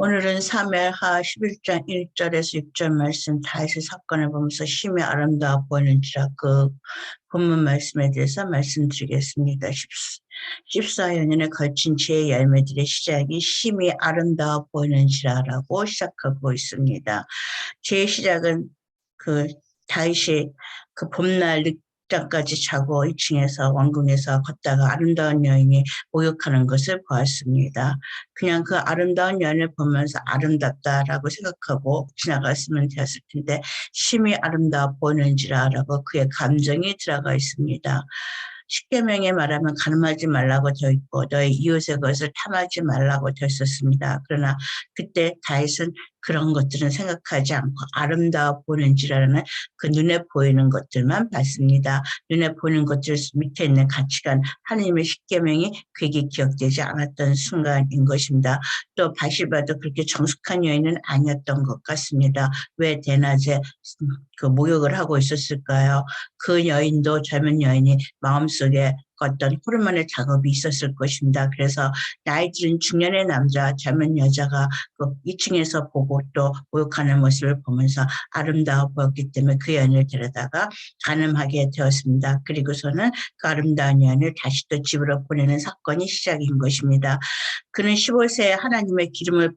오늘은 사무엘하 11장 1절에서 6절 말씀 다윗의 사건을 보면서 심히 아름다워 보이는지라 그 본문 말씀에 대해서 말씀드리겠습니다. 14년에 걸친 지혜의 열매들의 시작이 심히 아름다워 보이는지라라고 시작하고 있습니다. 지혜의 시작은 다윗이 봄날 늦잠까지 자고 2층에서 왕궁에서 걷다가 아름다운 여인이 목욕하는 것을 보았습니다. 그냥 그 아름다운 여인을 보면서 아름답다라고 생각하고 지나갔으면 되었을 텐데 심히 아름다워 보이는지라라고 그의 감정이 들어가 있습니다. 십계명에 말하면 가늠하지 말라고 되어 있고 너의 이웃의 것을 탐하지 말라고 되어 있었습니다. 그러나 그때 다윗은 그런 것들은 생각하지 않고 아름다워 보이는지라는 그 눈에 보이는 것들만 봤습니다. 눈에 보이는 것들 밑에 있는 가치관, 하나님의 십계명이 그에게 기억되지 않았던 순간인 것입니다. 또 바시바도 그렇게 정숙한 여인은 아니었던 것 같습니다. 왜 대낮에 그 목욕을 하고 있었을까요? 그 여인도 젊은 여인이 마음속에 어떤 호르몬의 작업이 있었을 것입니다. 그래서 나이 들은 중년의 남자, 젊은 여자가 그 2층에서 보고 또 목욕하는 모습을 보면서 아름다워 보였기 때문에 그 여인을 데려다가 간음하게 되었습니다. 그리고서는 그 아름다운 여인을 다시 또 집으로 보내는 사건이 시작인 것입니다. 그는 15세에 하나님의 기름을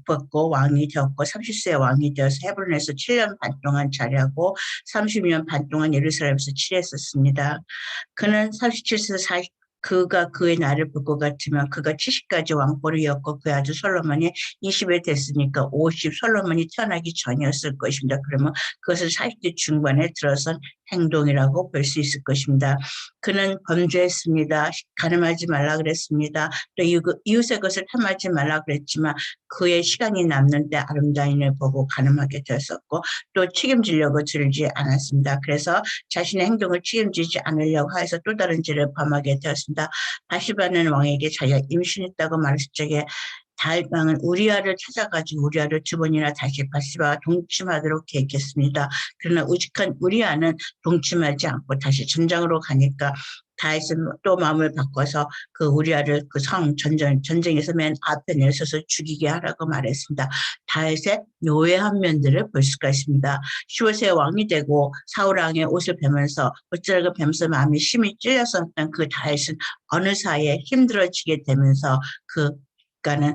부었고 왕이 되었고 30세에 왕이 되어서 헤브론에서 7년 반 동안 자리하고 30년 반 동안 예루살렘에서 치료했었습니다. 그는 37세 그가 그의 나를 볼 것 같으면 그가 70까지 왕벌이었고 그의 아들 솔로몬이 20에 됐으니까 50 솔로몬이 태어나기 전이었을 것입니다. 그러면 그것을 40대 중반에 들어선 행동이라고 볼 수 있을 것입니다. 그는 범죄했습니다. 간음하지 말라 그랬습니다. 또 이웃의 것을 탐하지 말라 그랬지만 그의 시간이 남는데 아름다운 을 보고 간음하게 되었었고 또 책임지려고 들지 않았습니다. 그래서 자신의 행동을 책임지지 않으려고 해서 또 다른 죄를 범하게 되었습니다. 바시바는 왕에게 자기가 임신했다고 말했을 적에 다윗 왕은 우리아를 찾아가지고 우리아를 2번이나 다시 바시바와 동침하도록 계획했습니다. 그러나 우직한 우리아는 동침하지 않고 다시 전장으로 가니까 다윗은 또 마음을 바꿔서 그 우리아를 그 전쟁에서 맨 앞에 내서서 죽이게 하라고 말했습니다. 다윗의 노예한 면들을 볼 수가 있습니다. 15세 왕이 되고 사울 왕의 옷을 베면서 옷자락을 베면서 마음이 심히 찔렸었던 그 다윗은 어느 사이에 힘들어지게 되면서 그는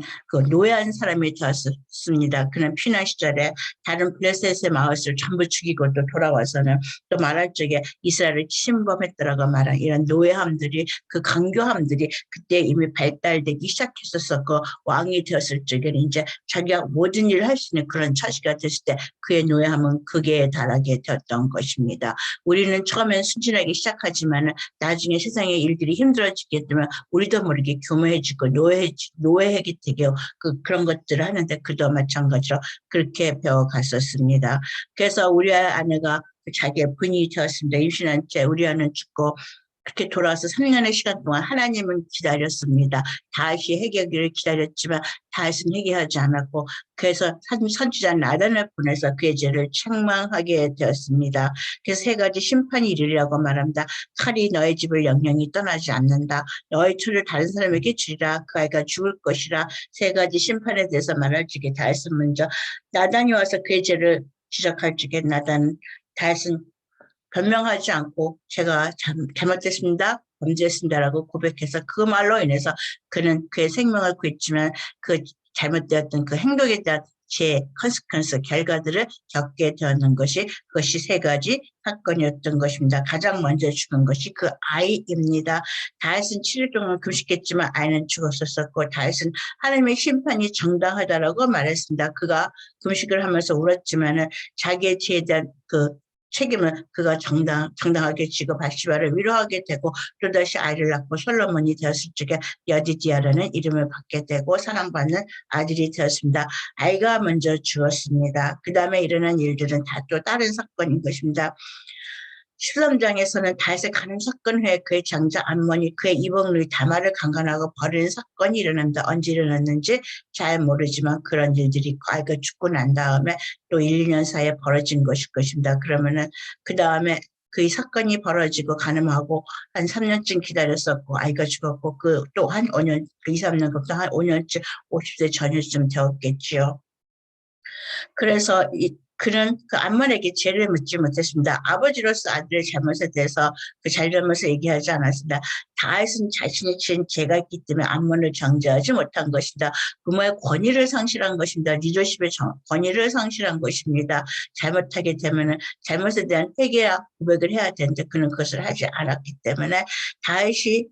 노예한 사람이 되었습니다. 그는 피난 시절에 다른 블레셋의 마을을 전부 죽이고 또 돌아와서는 또 말할 적에 이스라엘을 침범했더라고 말한 이런 노예함들이 그 강교함들이 그때 이미 발달되기 시작했었고 왕이 되었을 적에는 이제 자기가 모든 일을 할 수 있는 그런 처지가 됐을 때 그의 노예함은 극에 달하게 되었던 것입니다. 우리는 처음엔 순진하게 시작하지만 나중에 세상의 일들이 힘들어지게 되면 우리도 모르게 교묘해지고 노예하게 되게 그런 것들을 하는데 그도 마찬가지로 그렇게 배워갔었습니다. 그래서 우리 아내가 자기의 부인이 되었습니다. 임신한 채 우리 아내는 죽고 그렇게 돌아와서 3년의 시간 동안 하나님은 기다렸습니다. 다윗이 회개하기를 기다렸지만 다윗은 회개하지 않았고 그래서 선지자 나단을 보내서 그의 죄를 책망하게 되었습니다. 그래서 3가지 심판이 이르리라고 말합니다. 칼이 너의 집을 영영히 떠나지 않는다. 너의 처를 다른 사람에게 주리라. 그 아이가 죽을 것이라. 3가지 심판에 대해서 말할 적에 다윗은 먼저 나단이 와서 그의 죄를 지적할 적에 다윗은 변명하지 않고 제가 잘못됐습니다. 범죄했습니다라고 고백해서 그 말로 인해서 그는 그의 생명을 구했지만 그 잘못되었던 그 행동에 대한 컨시퀀스 결과들을 겪게 되었는 것이 그것이 3가지 사건이었던 것입니다. 가장 먼저 죽은 것이 그 아이입니다. 다윗은 7일 동안 금식했지만 아이는 죽었었고 다윗은 하나님의 심판이 정당하다라고 말했습니다. 그가 금식을 하면서 울었지만은 자기의 죄에 대한 그 책임을 그가 정당하게 지고 바시바를 위로하게 되고 또다시 아이를 낳고 솔로몬이 되었을 적에 여디디아라는 이름을 받게 되고 사랑받는 아들이 되었습니다. 아이가 먼저 죽었습니다. 그 다음에 일어난 일들은 다 또 다른 사건인 것입니다. 13장에서는 다윗의 간음 사건 후에 그의 장자 암몬이 그의 이복누이 다말을 강간하고 버리는 사건이 일어납니다. 언제 일어났는지 잘 모르지만 그런 일들이 있고 아이가 죽고 난 다음에 또 1, 2년 사이에 벌어진 것일 것입니다. 그러면은 그 다음에 그 사건이 벌어지고 가늠하고 한 3년쯤 기다렸었고 아이가 죽었고 그 또 한 5년, 그 2, 3년, 그것도 한 5년쯤 50세 전후쯤 되었겠지요. 그래서 그는 그 암몬에게 죄를 묻지 못했습니다. 아버지로서 아들의 잘못에 대해서 그 잘잘못을 얘기하지 않았습니다. 다윗은 자신이 지은 죄가 있기 때문에 암몬을 정죄하지 못한 것이다. 부모의 권위를 상실한 것입니다. 리더십의 권위를 상실한 것입니다. 잘못하게 되면은 잘못에 대한 회개와 고백을 해야 되는데 그는 그것을 하지 않았기 때문에 다윗이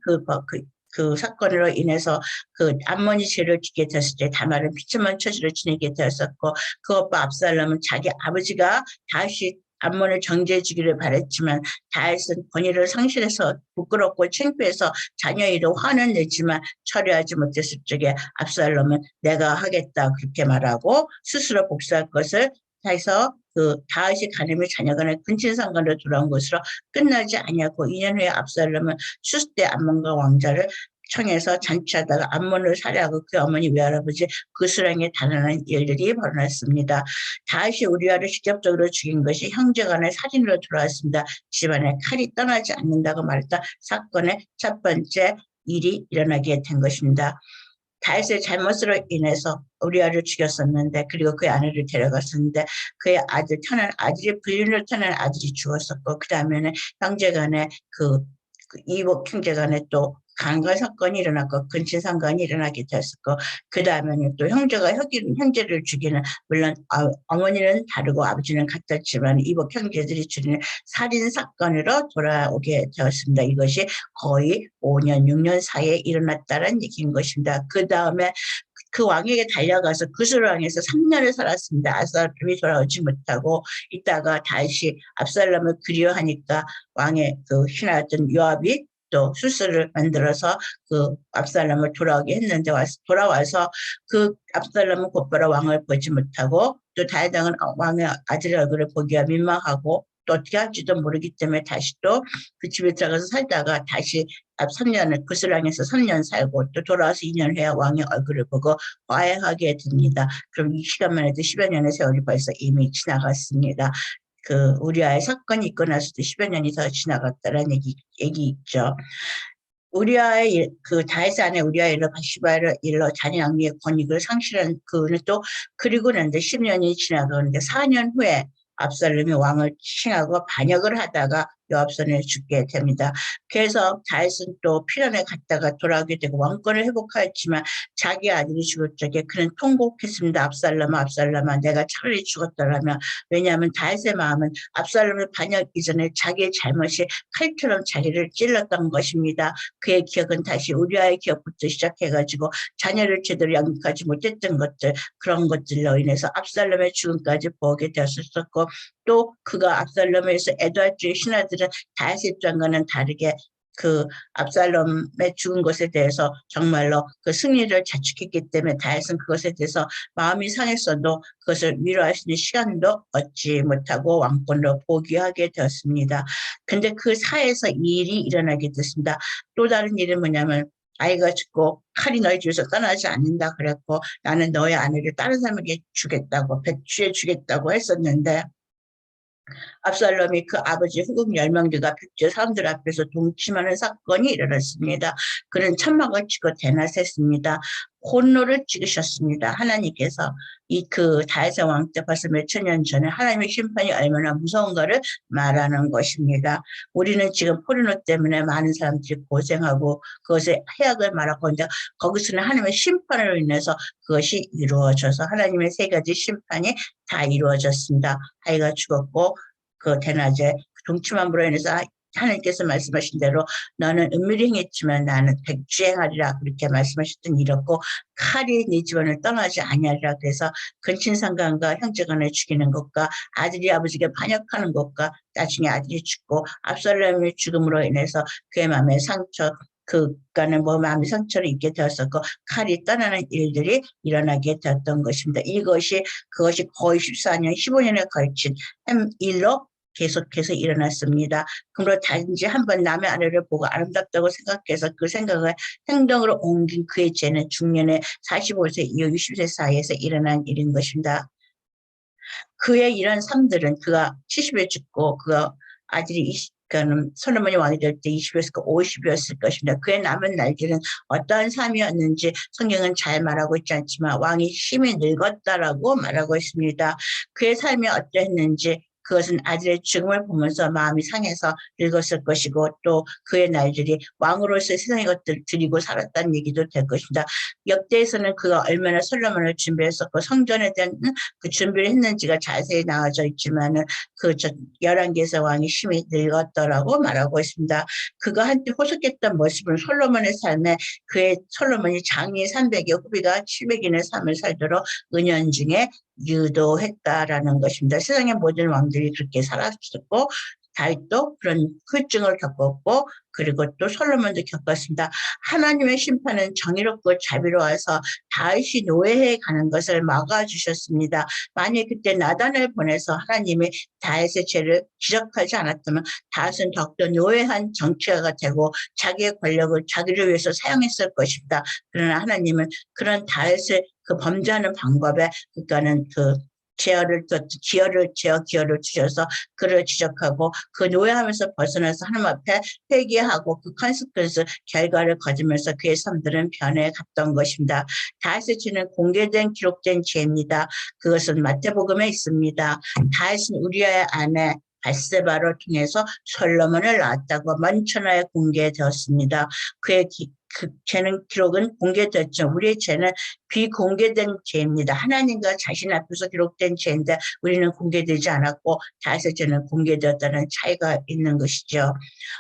그 사건으로 인해서 그 암몬이 죄를 짓게 됐을 때 다말은 비참한 처지를 지내게 되었었고 그 오빠 압살롬은 자기 아버지가 다윗이 암몬을 정죄해 주기를 바랬지만 다윗은 권위를 상실해서 부끄럽고 창피해서 자녀 이로 화는 내지만 처리하지 못했을 적에 압살롬은 내가 하겠다 그렇게 말하고 스스로 복수할 것을 해서 그 다윗이 가늠이 자녀간의 근친상간으로 돌아온 것으로 끝나지 아니하고 2년 후에 압살롬은 수스대 암몬과 왕자를 청해서 잔치하다가 암몬을 살해하고 그 어머니 외할아버지 그스랑에 달아난 일들이 벌어났습니다. 다윗이 우리아를 직접적으로 죽인 것이 형제간의 살인으로 돌아왔습니다. 집안에 칼이 떠나지 않는다고 말했던 사건의 첫 번째 일이 일어나게 된 것입니다. 다윗의 잘못으로 인해서 우리아를 죽였었는데 그리고 그의 아내를 데려갔었는데 그의 아들 태어난 아들이 불륜으로 태어난 아들이 죽었었고 그 다음에는 형제간에 그 이복 형제간에 또 강간 사건이 일어났고 근친상간이 일어나게 됐었고 그 다음에는 또 형제가 형제를 죽이는 물론 어머니는 다르고 아버지는 같았지만 이복 형제들이 죽이는 살인 사건으로 돌아오게 되었습니다. 이것이 거의 5년 6년 사이에 일어났다는 얘기인 것입니다. 그 다음에 그 왕에게 달려가서 구슬 왕에서 3년을 살았습니다. 압살롬이 돌아오지 못하고 있다가 다시 압살롬을 그리워하니까 왕의 그 신하였던 요압이 또 수스를 만들어서 그 압살롬을 돌아오게 했는데 돌아와서 그 압살롬은 곧바로 왕을 보지 못하고 또 다윗 왕은 왕의 아들의 얼굴을 보기가 민망하고 또 어떻게 할지도 모르기 때문에 다시 또 그 집에 들어가서 살다가 다시 3년을 구슬랑에서 3년 살고 또 돌아와서 2년 후에 왕의 얼굴을 보고 화해하게 됩니다. 그럼 이 시간만 해도 10여 년의 세월이 벌써 이미 지나갔습니다. 그 우리아의 사건이 있고 나서도 10여 년이 더 지나갔다는 얘기 있죠. 우리아의 그 다윗의 아내 우리아의 일로 바시바를 일로 자녀 양리의 권익을 상실한 그는 또 그리고 난데 10년이 지나가는데 4년 후에 압살롬이 왕을 칭하고 반역을 하다가 요압선에 죽게 됩니다. 그래서 다윗은 또 피란에 갔다가 돌아오게 되고 왕권을 회복하였지만 자기 아들이 죽을 적에 그는 통곡했습니다. 압살롬아 내가 차라리 죽었더라면. 왜냐하면 다윗의 마음은 압살롬을 반역 이전에 자기의 잘못이 칼처럼 자기를 찔렀던 것입니다. 그의 기억은 다시 우리아의 기억부터 시작해가지고 자녀를 제대로 양육하지 못했던 것들 그런 것들로 인해서 압살롬의 죽음까지 보게 되었었고 또 그가 압살롬에서 에도아트의 신하들은 다윗의 입장과는 다르게 그 압살롬의 죽은 것에 대해서 정말로 그 승리를 자축했기 때문에 다윗은 그것에 대해서 마음이 상했어도 그것을 위로할 수 있는 시간도 얻지 못하고 왕권으로 포기하게 되었습니다. 근데 그 사이에서 이 일이 일어나게 됐습니다. 또 다른 일은 뭐냐면 아이가 죽고 칼이 너희 집에서 떠나지 않는다 그랬고 나는 너의 아내를 다른 사람에게 주겠다고 백주에 주겠다고 했었는데 압살롬이 그 아버지 후궁 10명들과 백제 사람들 앞에서 동침하는 사건이 일어났습니다. 그는 천막을 치고 대낮했습니다. 혼로를 찍으셨습니다. 하나님께서 이 그 다윗의 왕 때 벌써 몇천 년 전에 하나님의 심판이 얼마나 무서운가를 말하는 것입니다. 우리는 지금 포르노 때문에 많은 사람들이 고생하고 그것에 해악을 말하고 있는데 거기서는 하나님의 심판으로 인해서 그것이 이루어져서 하나님의 세 가지 심판이 다 이루어졌습니다. 아이가 죽었고 그 대낮에 동침함으로 인해서 하나님께서 말씀하신 대로 너는 은밀히 행했지만 나는 백주행하리라 그렇게 말씀하셨던 일이었고 칼이 네 집안을 떠나지 아니하리라 그래서 근친상간과 형제간을 죽이는 것과 아들이 아버지에게 반역하는 것과 나중에 아들이 죽고 압살롬의 죽음으로 인해서 그의 마음의 상처 그가는 뭐 마음의 상처를 입게 되었었고 칼이 떠나는 일들이 일어나게 되었던 것입니다. 그것이 거의 14년, 15년에 걸친 일로 계속해서 일어났습니다. 그러므로 단지 한번 남의 아내를 보고 아름답다고 생각해서 그 생각을 행동으로 옮긴 그의 죄는 중년의 45세 이후 60세 사이에서 일어난 일인 것입니다. 그의 이런 삶들은 그가 70에 죽고 그가 아들이 그는 솔로몬이 왕이 될 때 20이었을까 50이었을 것입니다. 그의 남은 날들은 어떠한 삶이었는지 성경은 잘 말하고 있지 않지만 왕이 심히 늙었다라고 말하고 있습니다. 그의 삶이 어떠했는지 그것은 아들의 죽음을 보면서 마음이 상해서 늙었을 것이고 또 그의 날들이 왕으로서 세상의 것들을 드리고 살았다는 얘기도 될 것입니다. 역대에서는 그가 얼마나 솔로몬을 준비했었고 성전에 대한 그 준비를 했는지가 자세히 나와져 있지만은 그 열왕기에서 왕이 심히 늙었더라고 말하고 있습니다. 그가 한때 호석했던 모습은 솔로몬의 삶에 그의 솔로몬이 장이 300여 후비가 700인의 삶을 살도록 은연중에 유도했다라는 것입니다. 세상의 모든 왕들이 그렇게 살았었고 다윗도 그런 후유증을 겪었고 그리고 또 솔로몬도 겪었습니다. 하나님의 심판은 정의롭고 자비로워서 다윗이 노예해 가는 것을 막아주셨습니다. 만약 그때 나단을 보내서 하나님이 다윗의 죄를 지적하지 않았다면 다윗은 더욱더 노예한 정치가가 되고 자기의 권력을 자기를 위해서 사용했을 것입니다. 그러나 하나님은 그런 다윗을 그 범죄하는 방법에 그러니까는 그 기여를 주셔서 그를 지적하고 그 노예하면서 벗어나서 하나님 앞에 회개하고 그 컨시퀀스 결과를 거두면서 그의 삶들은 변해갔던 것입니다. 다윗의 죄는 공개된 기록된 죄입니다. 그것은 마태복음에 있습니다. 다윗은 우리아의 아내 바세바를 통해서 솔로몬을 낳았다고 만천하에 공개되었습니다. 그의 그 죄는 기록은 공개됐죠. 우리의 죄는 비공개된 죄입니다. 하나님과 자신 앞에서 기록된 죄인데 우리는 공개되지 않았고 다윗의 죄는 공개되었다는 차이가 있는 것이죠.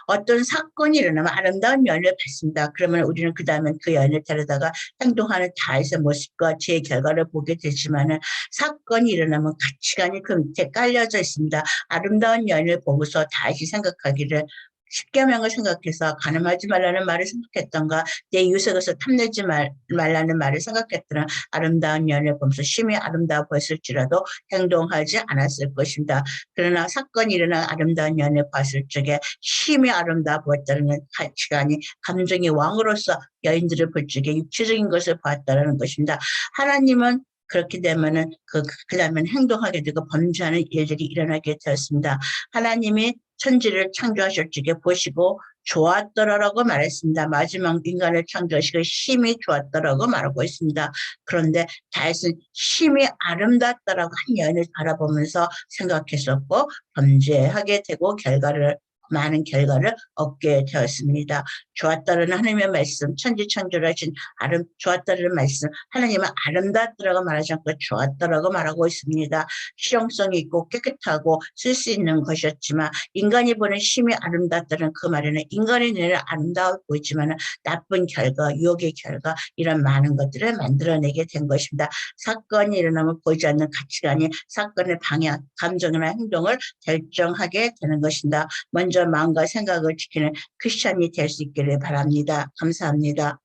어떤 사건이 일어나면 아름다운 연을 받습니다. 그러면 우리는 그 다음에 그 연을 데려다가 행동하는 다윗의 모습과 죄의 결과를 보게 되지만은 사건이 일어나면 가치관이 그 밑에 깔려져 있습니다. 아름다운 연을 보고서 다윗이 생각하기를 십계명을 생각해서 가늠하지 말라는 말을 생각했던가 내 이웃의 것을 탐내지 말라는 말을 생각했더라. 아름다운 연을 보면서 심히 아름다워 보였을지라도 행동하지 않았을 것입니다. 그러나 사건이 일어나 아름다운 연을 봤을 적에 심히 아름다워 보였다는 가치관이 감정의 왕으로서 여인들을 볼 적에 육체적인 것을 보았다는 것입니다. 하나님은 그렇게 되면은 그 다음엔 행동하게 되고 범죄하는 일들이 일어나게 되었습니다. 하나님이 천지를 창조하실 적에 보시고 좋았더라라고 말했습니다. 마지막 인간을 창조하시고 심히 좋았더라고 말하고 있습니다. 그런데 다윗은 심히 아름답다라고 한 여인을 바라보면서 생각했었고 범죄하게 되고 많은 결과를 얻게 되었습니다. 좋았다는 하나님의 말씀, 천지 창조를 하신 좋았다는 말씀, 하나님은 아름답더라고 말하지 않고 좋았더라고 말하고 있습니다. 실용성이 있고 깨끗하고 쓸 수 있는 것이었지만 인간이 보는 심히 아름답다는 그 말에는 인간의 눈에는 아름다워 보이지만 나쁜 결과, 유혹의 결과 이런 많은 것들을 만들어내게 된 것입니다. 사건이 일어나면 보이지 않는 가치관이 사건의 방향, 감정이나 행동을 결정하게 되는 것입니다. 먼저 마음과 생각을 지키는 크리스찬이 될 수 있기를 바랍니다. 감사합니다.